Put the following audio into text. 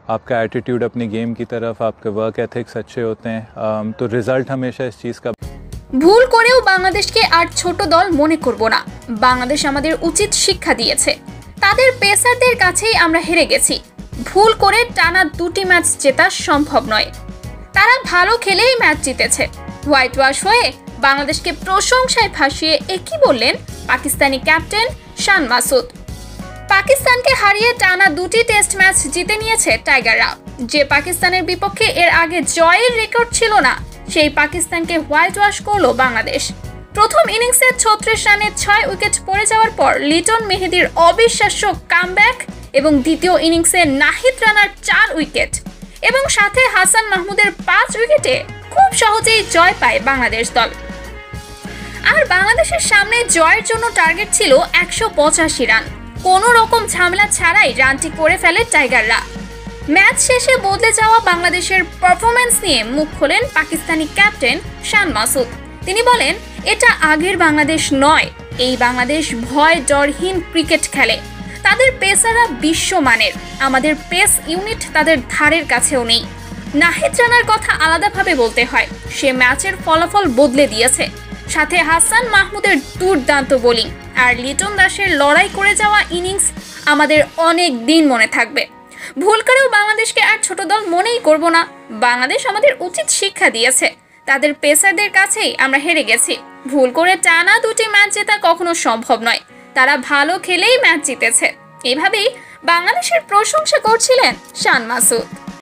आपका एटीट्यूड अपनी गेम की तरफ, आपके वर्क एथिक्स अच्छे होते हैं, तो रिजल्ट हमेशा इस चीज़ का। ভুল করেও বাংলাদেশকে আর ছোট দল মনে করব না। বাংলাদেশ আমাদের উচিত শিক্ষা দিয়েছে। তাদের পেসারদের কাছেই আমরা হেরে গেছি। ভুল করে টানা 2টি ম্যাচ জেতা সম্ভব নয়। তারা ভালো খেলেই ম্যাচ জিতেছে। হোয়াইট ওয়াশ হয়ে বাংলাদেশকে প্রশংসায় ভাসিয়ে একই বললেন পাকিস্তানি ক্যাপ্টেন শান মাসুদ। পাকিস্তানকে হারিয়ে টানা 2টি টেস্ট ম্যাচ জিতে নিয়েছে টাইগাররা। যে পাকিস্তানের বিপক্ষে এর আগে জয়ের রেকর্ড ছিল না, সেই পাকিস্তানকে হোয়াইট ওয়াশ করলো বাংলাদেশ। প্রথম ইনিংসে 36 রানে 6 উইকেট পড়ে যাওয়ার পর লিটন মেহেদির অবিশ্বাস্য কামব্যাক এবং দ্বিতীয় ইনিংসে নাহিদ রানার 4 উইকেট এবং সাথে হাসান মাহমুদের 5 উইকেটে খুব সহজেই জয় পায় বাংলাদেশ দল। আর বাংলাদেশের সামনে জয়ের জন্য টার্গেট ছিল 185 রান। কোনো রকম ঝামেলা ছাড়াই রানটি করে ফেলে টাইগাররা। ম্যাচ শেষে বদলে যাওয়া বাংলাদেশের পারফরম্যান্স নিয়ে মুখ খোলেন পাকিস্তানি ক্যাপ্টেন শান মাসুদ। তিনি বলেন, এটা আগের বাংলাদেশ নয়, এই বাংলাদেশ ভয় ডরহীন ক্রিকেট খেলে। তাদের পেসাররা বিশ্বমানের, আমাদের পেস ইউনিট তাদের ধারের কাছেও নেই। নাহিদ রানার কথা আলাদাভাবে বলতে হয়, সে ম্যাচের ফলাফল বদলে দিয়েছে। সাথে হাসান মাহমুদের দুর্দান্ত বোলিং আর লিটন দাসের লড়াই করে যাওয়া ইনিংস আমাদের অনেক দিন মনে থাকবে। ভুল করেও বাংলাদেশকে আর ছোট দল মনেই করব না। বাংলাদেশ আমাদের উচিত শিক্ষা দিয়েছে। তাদের পেসারদের কাছেই আমরা হেরে গেছি। ভুল করে টানা 2টি ম্যাচ জেতা কখনো সম্ভব নয়। তারা ভালো খেলেই ম্যাচ জিতেছে। এভাবেই বাংলাদেশের প্রশংসা করছিলেন শান মাসুদ।